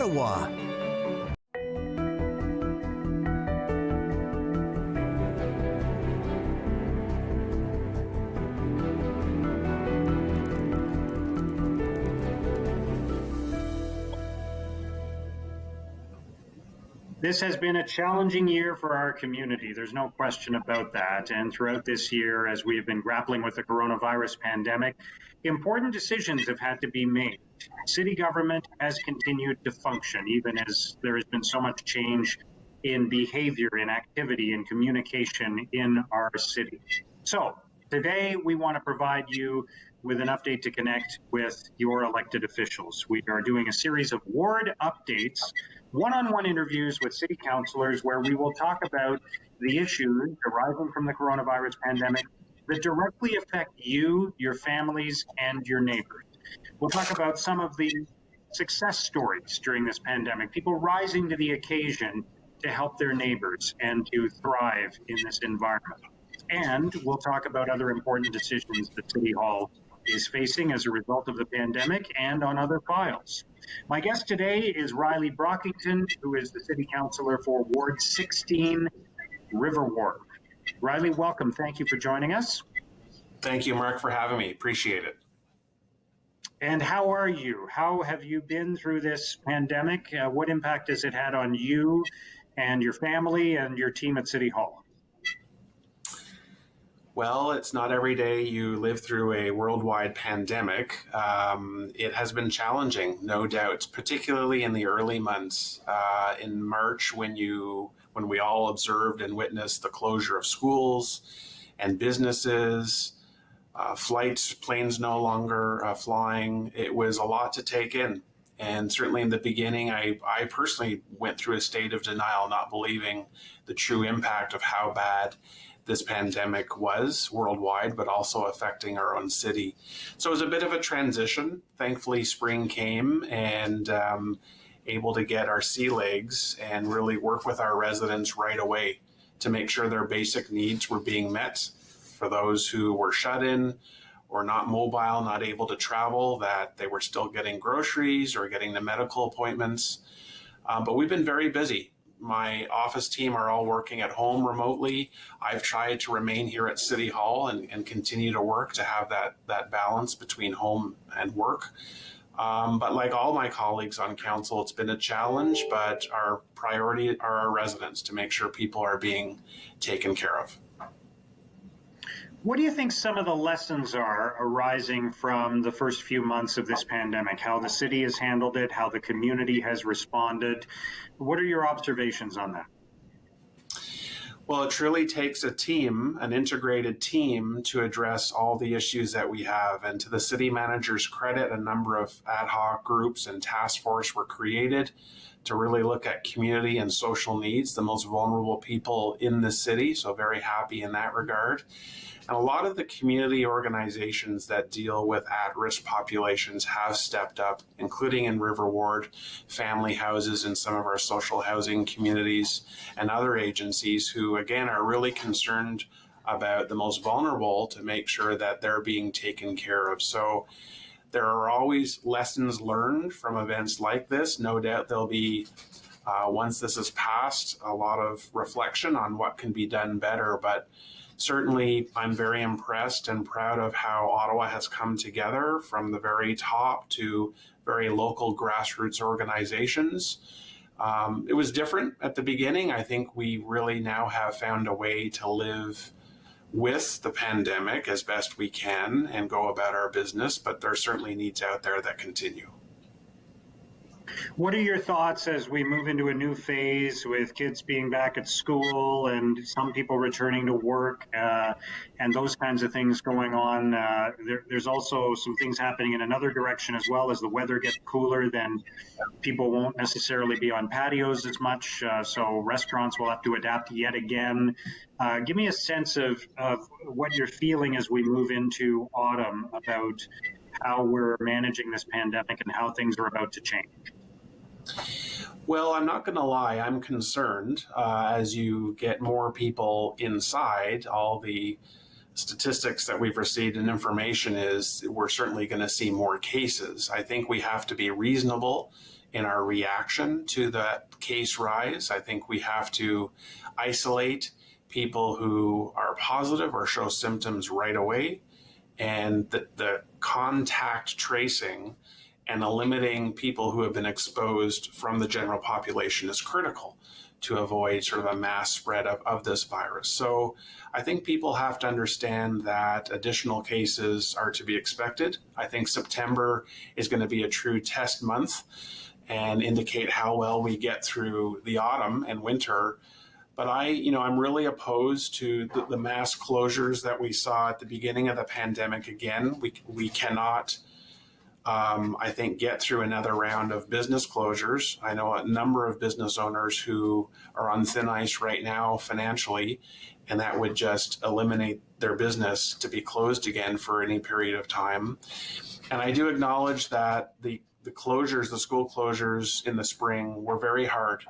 Ottawa. This has been a challenging year for our community. There's no question about that. And throughout this year, as we have been grappling with the coronavirus pandemic, important decisions have had to be made. City government has continued to function, even as there has been so much change in behavior, in activity, in communication in our city. So today, we want to provide you with an update to connect with your elected officials. We are doing a series of ward updates, one-on-one interviews with city councillors where we will talk about the issues arising from the coronavirus pandemic that directly affect you, your families, and your neighbors. We'll talk about some of the success stories during this pandemic, people rising to the occasion to help their neighbors and to thrive in this environment. And we'll talk about other important decisions that City Hall is facing as a result of the pandemic and on other files. My guest today is Riley Brockington, who is the City Councillor for Ward 16, River Ward. Riley, welcome. Thank you for joining us. Thank you, Mark, for having me. Appreciate it. And how are you? How have you been through this pandemic? What impact has it had on you and your family and your team at City Hall? Well, it's not every day you live through a worldwide pandemic. It has been challenging, no doubt, particularly in the early months. In March, when we all observed and witnessed the closure of schools and businesses, flights, planes no longer flying, it was a lot to take in. And certainly in the beginning, I personally went through a state of denial, not believing the true impact of how bad this pandemic was worldwide, but also affecting our own city. So it was a bit of a transition. Thankfully, spring came and able to get our sea legs and really work with our residents right away to make sure their basic needs were being met. For those who were shut in or not mobile, not able to travel, that they were still getting groceries or getting the medical appointments. But we've been very busy. My office team are all working at home remotely. I've tried to remain here at City Hall and continue to work to have that balance between home and work. But like all my colleagues on council, it's been a challenge, but our priority are our residents to make sure people are being taken care of. What do you think some of the lessons are arising from the first few months of this pandemic? How the city has handled it, how the community has responded? What are your observations on that? Well, it truly takes a team, an integrated team, to address all the issues that we have. And to the city manager's credit, a number of ad hoc groups and task force were created to really look at community and social needs, the most vulnerable people in the city. So very happy in that regard. And a lot of the community organizations that deal with at-risk populations have stepped up, including in River Ward, family houses in some of our social housing communities, and other agencies who, again, are really concerned about the most vulnerable to make sure that they're being taken care of. So there are always lessons learned from events like this. No doubt there'll be, once this is passed, a lot of reflection on what can be done better. But certainly, I'm very impressed and proud of how Ottawa has come together from the very top to very local grassroots organizations. It was different at the beginning. I think we really now have found a way to live with the pandemic as best we can and go about our business, but there are certainly needs out there that continue. What are your thoughts as we move into a new phase with kids being back at school and some people returning to work and those kinds of things going on? There's also some things happening in another direction as well. As the weather gets cooler, then people won't necessarily be on patios as much, so restaurants will have to adapt yet again. Give me a sense of what you're feeling as we move into autumn about how we're managing this pandemic and how things are about to change. Well, I'm not going to lie. I'm concerned as you get more people inside. All the statistics that we've received and information is we're certainly going to see more cases. I think we have to be reasonable in our reaction to the case rise. I think we have to isolate people who are positive or show symptoms right away, and the contact tracing and eliminating people who have been exposed from the general population is critical to avoid sort of a mass spread of this virus. So I think people have to understand that additional cases are to be expected. I think September is going to be a true test month and indicate how well we get through the autumn and winter. But I'm really opposed to the mass closures that we saw at the beginning of the pandemic. Again, we cannot, I think, get through another round of business closures. I know a number of business owners who are on thin ice right now financially, and that would just eliminate their business to be closed again for any period of time. And I do acknowledge that the closures, the school closures in the spring were very hard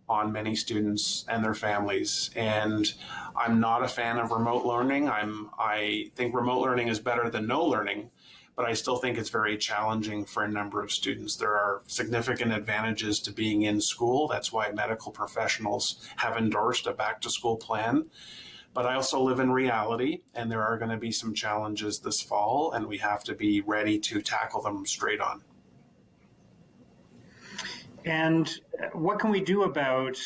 on many students and their families. And I'm not a fan of remote learning. I think remote learning is better than no learning, but I still think it's very challenging for a number of students. There are significant advantages to being in school. That's why medical professionals have endorsed a back to school plan. But I also live in reality, and there are going to be some challenges this fall, and we have to be ready to tackle them straight on. And what can we do about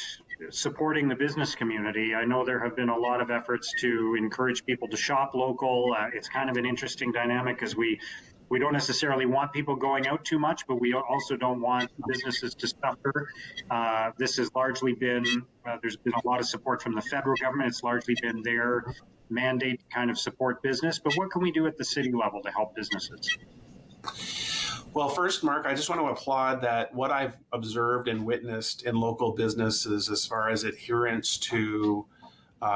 supporting the business community? I know there have been a lot of efforts to encourage people to shop local. It's kind of an interesting dynamic because we don't necessarily want people going out too much, but we also don't want businesses to suffer. This has largely been, there's been a lot of support from the federal government. It's largely been their mandate to kind of support business. But what can we do at the city level to help businesses? Well, first, Mark, I just want to applaud that what I've observed and witnessed in local businesses as far as adherence to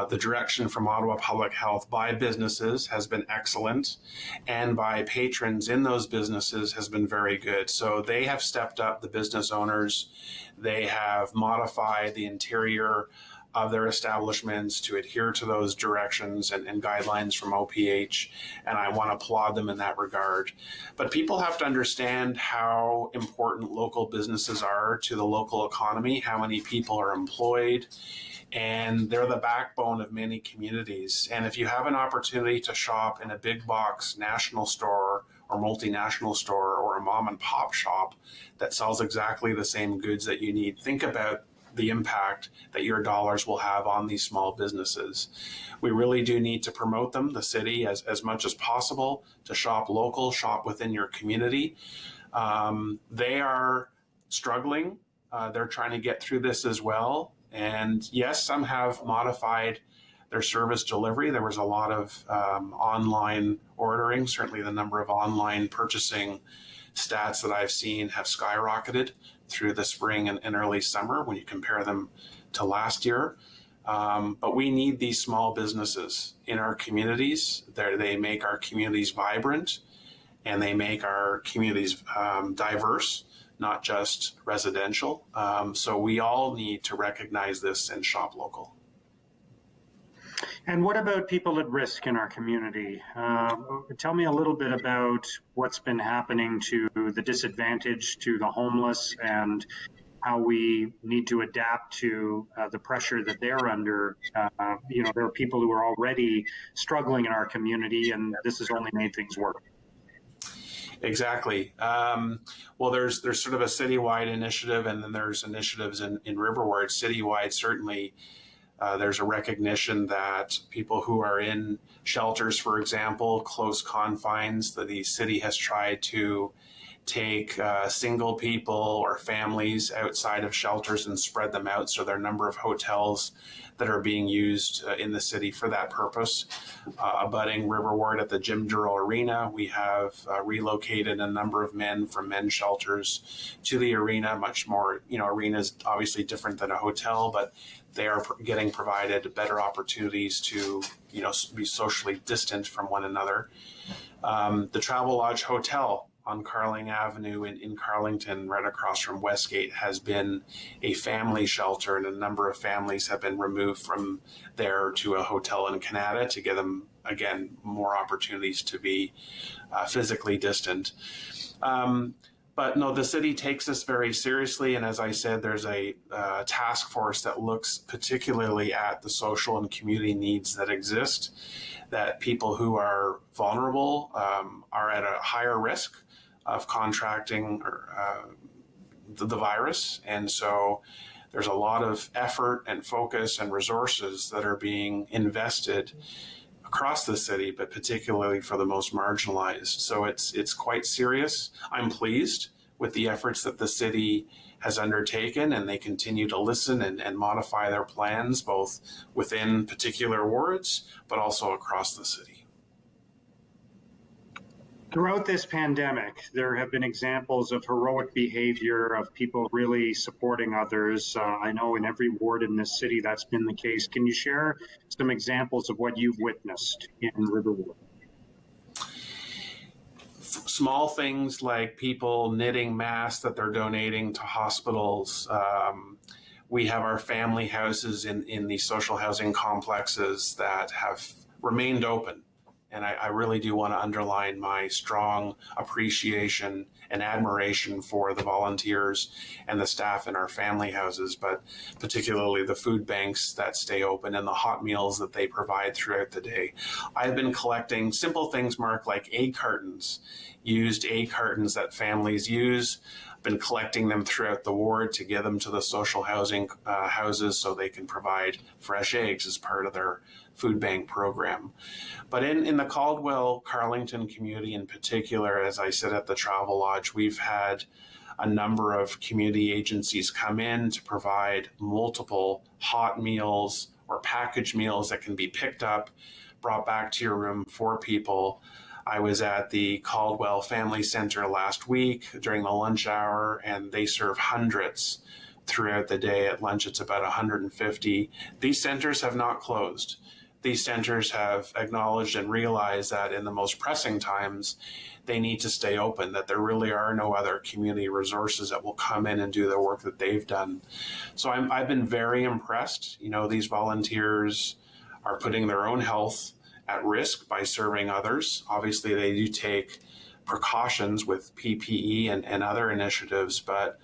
the direction from Ottawa Public Health by businesses has been excellent, and by patrons in those businesses has been very good. So they have stepped up, the business owners. They have modified the interior of their establishments to adhere to those directions and guidelines from OPH, and I want to applaud them in that regard. But people have to understand how important local businesses are to the local economy, how many people are employed, and they're the backbone of many communities. And if you have an opportunity to shop in a big box national store or multinational store or a mom and pop shop that sells exactly the same goods that you need, think about the impact that your dollars will have on these small businesses. We really do need to promote them, the city, as much as possible, to shop local, shop within your community. They are struggling. They're trying to get through this as well. And yes, some have modified their service delivery. There was a lot of online ordering. Certainly the number of online purchasing stats that I've seen have skyrocketed through the spring and early summer when you compare them to last year. But we need these small businesses in our communities. They make our communities vibrant, and they make our communities diverse, not just residential. So we all need to recognize this and shop local. And what about people at risk in our community? Tell me a little bit about what's been happening to the disadvantaged, to the homeless, and how we need to adapt to the pressure that they're under. There are people who are already struggling in our community, and this has only made things worse. Exactly. Well, there's sort of a citywide initiative, and then there's initiatives in Riverward. Citywide, certainly, there's a recognition that people who are in shelters, for example, close confines, that the city has tried to take single people or families outside of shelters and spread them out. So there are a number of hotels that are being used in the city for that purpose. Abutting Riverward at the Jim Durrell Arena, we have relocated a number of men from men's shelters to the arena. Much more, arena is obviously different than a hotel, but they are getting provided better opportunities to, be socially distant from one another. The Travelodge Hotel on Carling Avenue in Carlington, right across from Westgate, has been a family shelter, and a number of families have been removed from there to a hotel in Canada to give them, again, more opportunities to be physically distant. But no, the city takes this very seriously. And as I said, there's a task force that looks particularly at the social and community needs that exist, that people who are vulnerable are at a higher risk of contracting the virus. And so there's a lot of effort and focus and resources that are being invested across the city, but particularly for the most marginalized. So it's quite serious. I'm pleased with the efforts that the city has undertaken, and they continue to listen and modify their plans, both within particular wards, but also across the city. Throughout this pandemic, there have been examples of heroic behavior of people really supporting others. I know in every ward in this city that's been the case. Can you share some examples of what you've witnessed in River Ward? Small things like people knitting masks that they're donating to hospitals. We have our family houses in the social housing complexes that have remained open. And I really do want to underline my strong appreciation and admiration for the volunteers and the staff in our family houses, but particularly the food banks that stay open and the hot meals that they provide throughout the day. I've been collecting simple things, Mark, like egg cartons, used egg cartons that families use. I've been collecting them throughout the ward to give them to the social housing houses so they can provide fresh eggs as part of their food bank program. But in the Caldwell-Carlington community in particular, as I said at the Travel Lodge, we've had a number of community agencies come in to provide multiple hot meals or packaged meals that can be picked up, brought back to your room for people. I was at the Caldwell Family Center last week during the lunch hour, and they serve hundreds throughout the day. At lunch, it's about 150. These centers have not closed. These centers have acknowledged and realized that in the most pressing times, they need to stay open, that there really are no other community resources that will come in and do the work that they've done. So I've been very impressed. You know, these volunteers are putting their own health at risk by serving others. Obviously, they do take precautions with PPE and other initiatives, but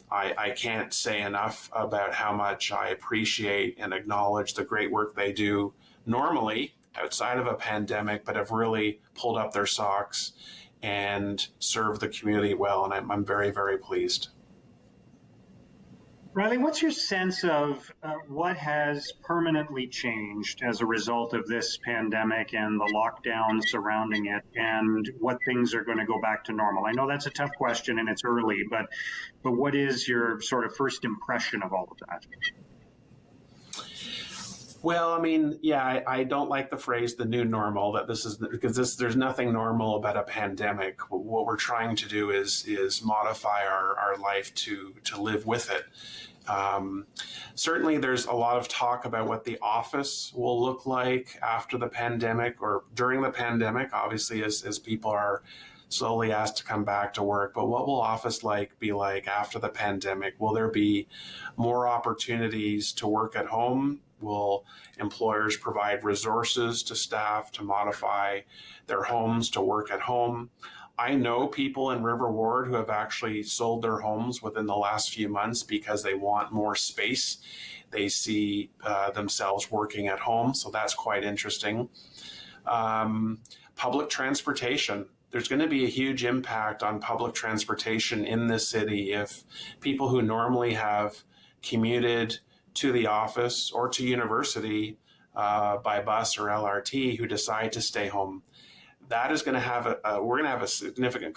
I can't say enough about how much I appreciate and acknowledge the great work they do normally outside of a pandemic, but have really pulled up their socks and served the community well. And I'm very, very pleased. Riley, what's your sense of what has permanently changed as a result of this pandemic and the lockdown surrounding it, and what things are going to go back to normal? I know that's a tough question and it's early, but what is your sort of first impression of all of that? Well, I mean, yeah, I don't like the phrase "the new normal." That this is because there's nothing normal about a pandemic. What we're trying to do is modify our life to live with it. Certainly, there's a lot of talk about what the office will look like after the pandemic or during the pandemic. Obviously, as people are slowly asked to come back to work, but what will office be like after the pandemic? Will there be more opportunities to work at home? Will employers provide resources to staff to modify their homes to work at home? I know people in River Ward who have actually sold their homes within the last few months because they want more space. They see themselves working at home, so that's quite interesting. Public transportation. There's going to be a huge impact on public transportation in this city if people who normally have commuted to the office or to university by bus or LRT who decide to stay home. That is going to have we're going to have a significant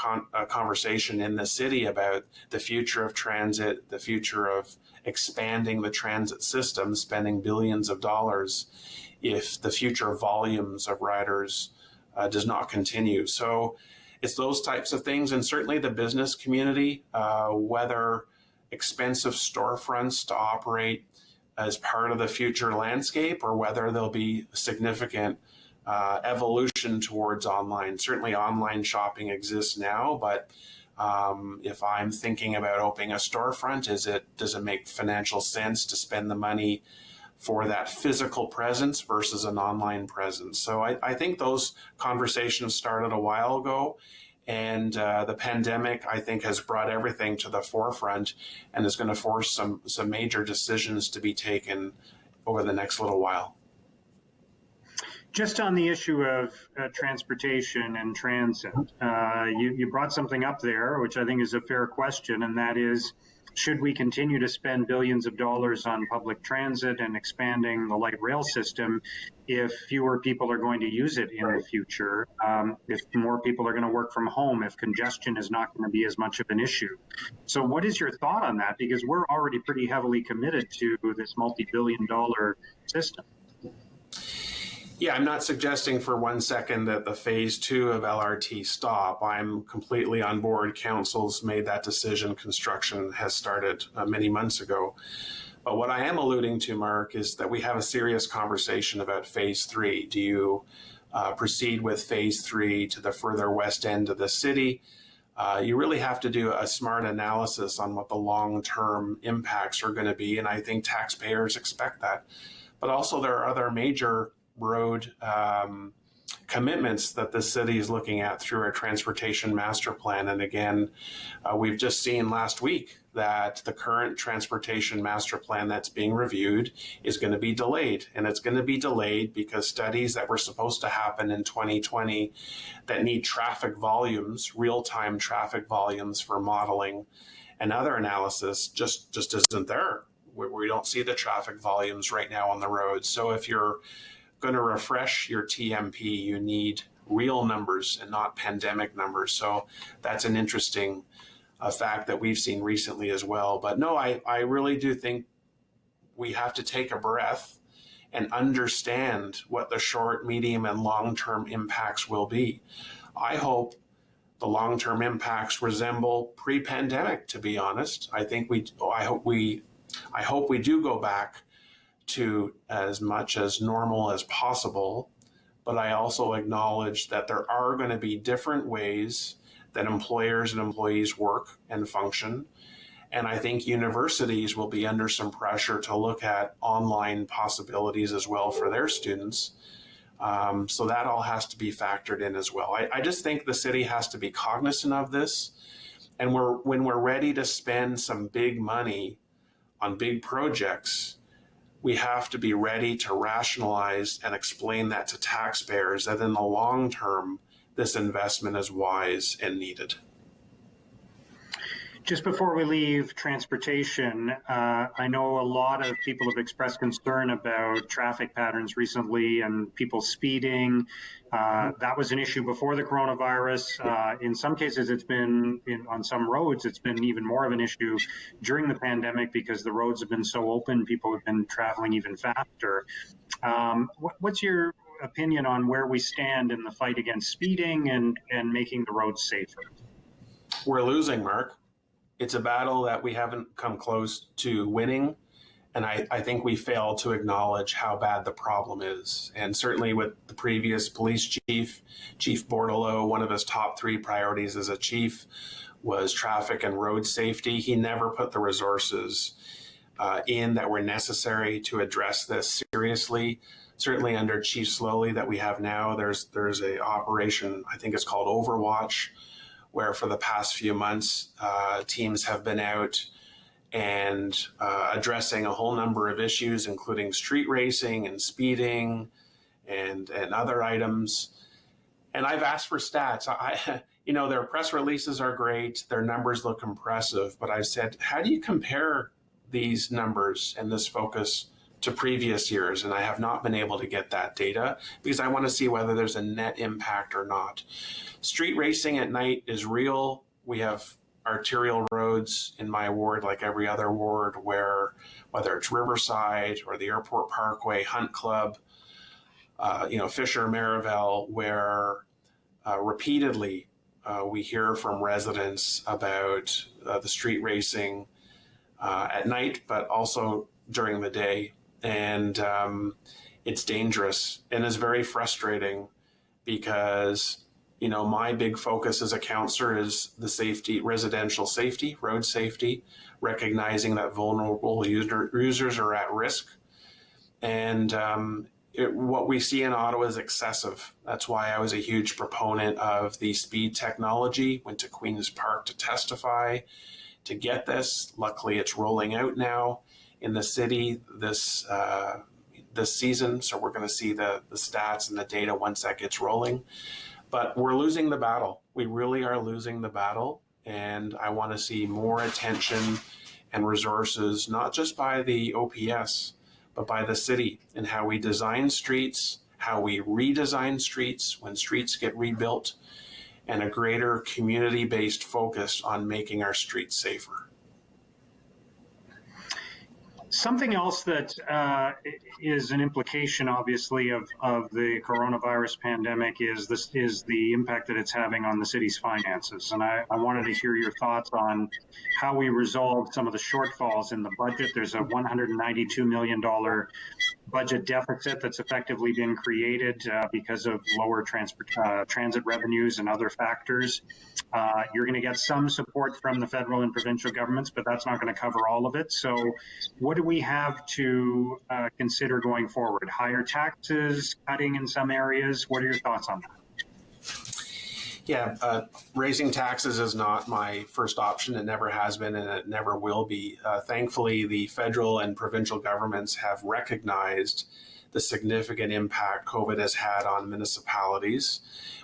conversation in the city about the future of transit, the future of expanding the transit system, spending billions of dollars if the future volumes of riders does not continue. So it's those types of things, and certainly the business community, whether expensive storefronts to operate as part of the future landscape or whether there'll be significant evolution towards online. Certainly online shopping exists now, but if I'm thinking about opening a storefront, does it make financial sense to spend the money for that physical presence versus an online presence? So I think those conversations started a while ago, And the pandemic, I think, has brought everything to the forefront and is going to force some major decisions to be taken over the next little while. Just on the issue of transportation and transit, you brought something up there, which I think is a fair question, and that is, should we continue to spend billions of dollars on public transit and expanding the light rail system if fewer people are going to use it in the future, if more people are going to work from home, if congestion is not going to be as much of an issue? So what is your thought on that? Because we're already pretty heavily committed to this multi-billion-dollar system. Yeah, I'm not suggesting for 1 second that the phase 2 of LRT stop. I'm completely on board. Council's made that decision. Construction has started many months ago. But what I am alluding to, Mark, is that we have a serious conversation about phase 3. Do you proceed with phase 3 to the further west end of the city? You really have to do a smart analysis on what the long-term impacts are going to be. And I think taxpayers expect that. But also there are other major road commitments that the city is looking at through our transportation master plan. And again, we've just seen last week that the current transportation master plan that's being reviewed is going to be delayed. And it's going to be delayed because studies that were supposed to happen in 2020 that need traffic volumes, real-time traffic volumes for modeling and other analysis just isn't there. We don't see the traffic volumes right now on the road. So if you're going to refresh your TMP, you need real numbers and not pandemic numbers. So that's an interesting fact that we've seen recently as well. But no, I really do think we have to take a breath and understand what the short, medium, and long-term impacts will be. I hope the long-term impacts resemble pre-pandemic, to be honest. I hope we do go back to as much as normal as possible, but I also acknowledge that there are going to be different ways that employers and employees work and function. And I think universities will be under some pressure to look at online possibilities as well for their students. So that all has to be factored in as well. I just think the city has to be cognizant of this. And when we're ready to spend some big money on big projects, we have to be ready to rationalize and explain that to taxpayers that in the long term, this investment is wise and needed. Just before we leave transportation, I know a lot of people have expressed concern about traffic patterns recently and people speeding. That was an issue before the coronavirus. In some cases, it's been, on some roads, it's been even more of an issue during the pandemic because the roads have been so open, people have been traveling even faster. What's your opinion on where we stand in the fight against speeding and making the roads safer? We're losing, Mark. It's a battle that we haven't come close to winning. And I think we fail to acknowledge how bad the problem is. And certainly with the previous police chief, Chief Bordelot, one of his top 3 priorities as a chief was traffic and road safety. He never put the resources in that were necessary to address this seriously. Certainly under Chief Slowly that we have now, there's a operation, I think it's called Overwatch, where for the past few months, teams have been out and addressing a whole number of issues, including street racing and speeding and other items. And I've asked for stats. Their press releases are great. Their numbers look impressive. But I've said, how do you compare these numbers and this focus to previous years? And I have not been able to get that data because I want to see whether there's a net impact or not. Street racing at night is real. We have arterial roads in my ward, like every other ward, where whether it's Riverside or the Airport Parkway, Hunt Club, Fisher, Marival, where repeatedly we hear from residents about the street racing at night, but also during the day. And it's dangerous and is very frustrating because my big focus as a councillor is the safety, residential safety, road safety, recognizing that vulnerable users are at risk. And what we see in Ottawa is excessive. That's why I was a huge proponent of the speed technology, went to Queen's Park to testify to get this. Luckily, it's rolling out now in the city this season, so we're going to see the stats and the data once that gets rolling. But we're losing the battle. We really are losing the battle, and I want to see more attention and resources, not just by the OPS, but by the city, in how we design streets, how we redesign streets when streets get rebuilt, and a greater community-based focus on making our streets safer. Something else that is an implication, obviously, of the coronavirus pandemic is the impact that it's having on the city's finances. And I wanted to hear your thoughts on how we resolve some of the shortfalls in the budget. There's a $192 million budget deficit that's effectively been created because of lower transit revenues and other factors. You're going to get some support from the federal and provincial governments, but that's not going to cover all of it. So what do we have to consider going forward? Higher taxes, cutting in some areas? What are your thoughts on that? Yeah, raising taxes is not my first option. It never has been, and it never will be. Thankfully, the federal and provincial governments have recognized the significant impact COVID has had on municipalities.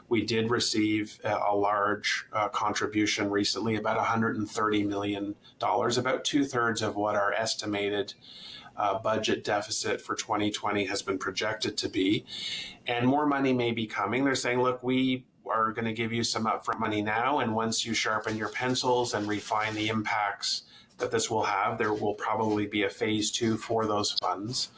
We did receive a large contribution recently, about $130 million, about 2/3 of what our estimated budget deficit for 2020 has been projected to be. And more money may be coming. They're saying, look, we are going to give you some upfront money now, and once you sharpen your pencils and refine the impacts that this will have, there will probably be a phase 2 for those funds.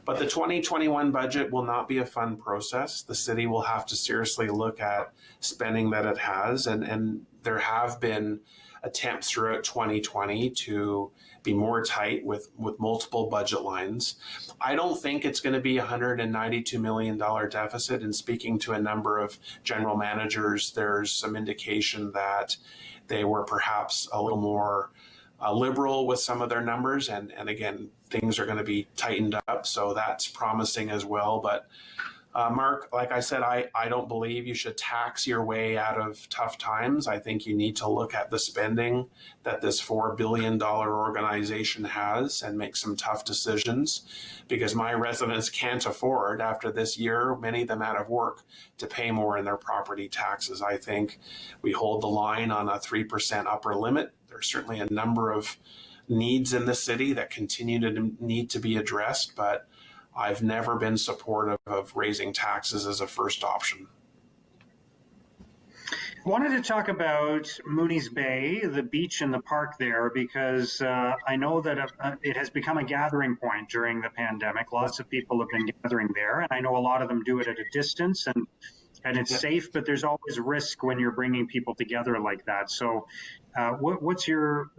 But the 2021 budget will not be a fun process. The city will have to seriously look at spending that it has, and there have been attempts throughout 2020 to be more tight with multiple budget lines. I don't think it's going to be a $192 million deficit. And speaking to a number of general managers, there's some indication that they were perhaps a little more liberal with some of their numbers. And again, things are going to be tightened up. So that's promising as well. But Mark, like I said, I don't believe you should tax your way out of tough times. I think you need to look at the spending that this $4 billion organization has and make some tough decisions, because my residents can't afford, after this year, many of them out of work, to pay more in their property taxes. I think we hold the line on a 3% upper limit. There's certainly a number of needs in the city that continue to need to be addressed, but I've never been supportive of raising taxes as a first option. I wanted to talk about Mooney's Bay, the beach and the park there, because I know that it has become a gathering point during the pandemic. Lots of people have been gathering there, and I know a lot of them do it at a distance, and it's safe, but there's always risk when you're bringing people together like that. So what are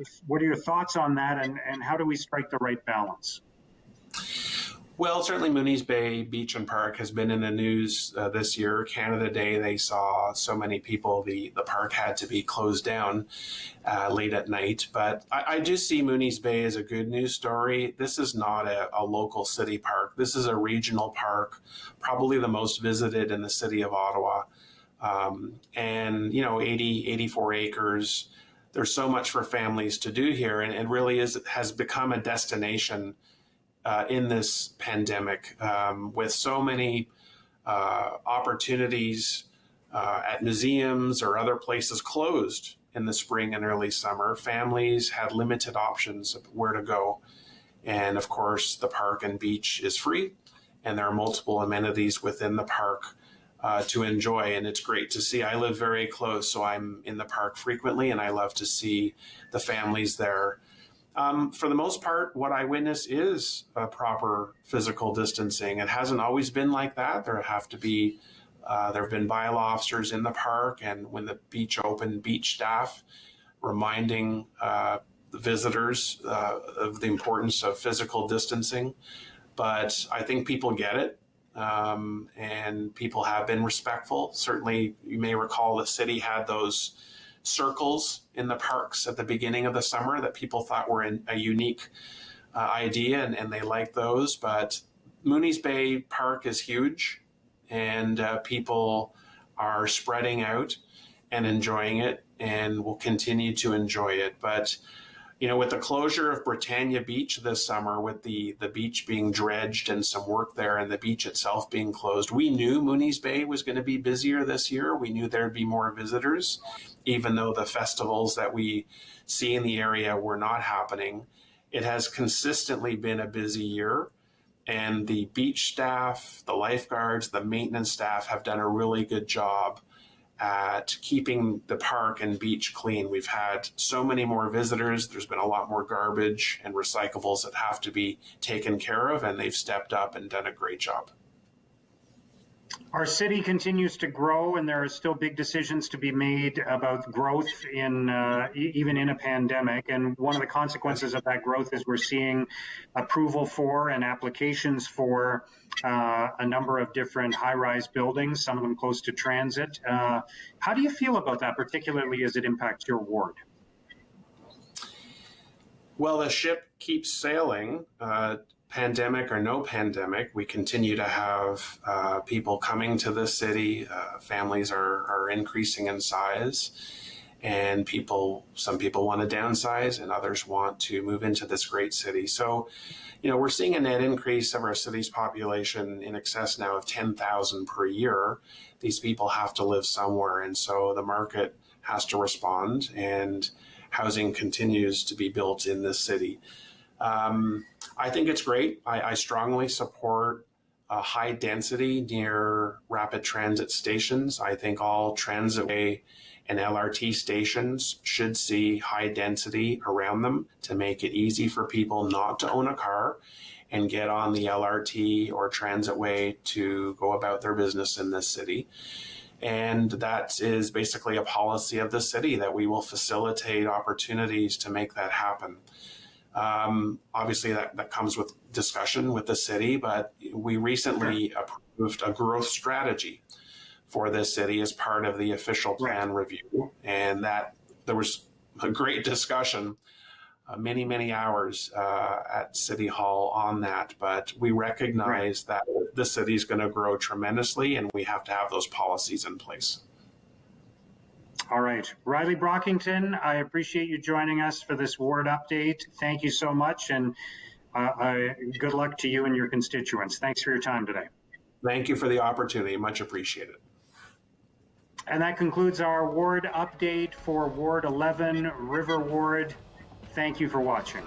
your thoughts on that, and how do we strike the right balance? Well, certainly Mooney's Bay Beach and Park has been in the news this year. Canada Day, they saw so many people, the park had to be closed down late at night. But I do see Mooney's Bay as a good news story. This is not a local city park. This is a regional park, probably the most visited in the city of Ottawa. And, 84 acres. There's so much for families to do here, and it really has become a destination in this pandemic, with so many opportunities at museums or other places closed in the spring and early summer. Families had limited options of where to go. And of course, the park and beach is free, and there are multiple amenities within the park to enjoy. And it's great to see. I live very close, so I'm in the park frequently, and I love to see the families there. For the most part, what I witness is proper physical distancing. It hasn't always been like that. There have been bylaw officers in the park, and when the beach opened, beach staff reminding the visitors of the importance of physical distancing. But I think people get it, and people have been respectful. Certainly, you may recall the city had those circles in the parks at the beginning of the summer that people thought were a unique idea, and they liked those. But Mooney's Bay Park is huge, and people are spreading out and enjoying it, and will continue to enjoy it. But with the closure of Britannia Beach this summer, with the beach being dredged and some work there and the beach itself being closed, we knew Mooney's Bay was going to be busier this year. We knew there'd be more visitors, even though the festivals that we see in the area were not happening. It has consistently been a busy year, and the beach staff, the lifeguards, the maintenance staff have done a really good job at keeping the park and beach clean. We've had so many more visitors. There's been a lot more garbage and recyclables that have to be taken care of, and they've stepped up and done a great job. Our city continues to grow, and there are still big decisions to be made about growth in even in a pandemic. And one of the consequences of that growth is we're seeing approval for and applications for a number of different high-rise buildings, some of them close to transit. How do you feel about that, particularly as it impacts your ward? Well, the ship keeps sailing. Pandemic or no pandemic, we continue to have people coming to the city. Families are increasing in size, and some people want to downsize, and others want to move into this great city. So, we're seeing a net increase of our city's population in excess now of 10,000 per year. These people have to live somewhere, and so the market has to respond, and housing continues to be built in this city. I think it's great. I strongly support high density near rapid transit stations. I think all transitway and LRT stations should see high density around them to make it easy for people not to own a car and get on the LRT or transitway to go about their business in this city. And that is basically a policy of the city, that we will facilitate opportunities to make that happen. Obviously, that comes with discussion with the city, but we recently approved a growth strategy for this city as part of the official plan review, and that there was a great discussion, many hours at City Hall on that. But we recognize that the city is going to grow tremendously, and we have to have those policies in place. All right. Riley Brockington, I appreciate you joining us for this ward update. Thank you so much, and good luck to you and your constituents. Thanks for your time today. Thank you for the opportunity. Much appreciated. And that concludes our ward update for Ward 11, River Ward. Thank you for watching.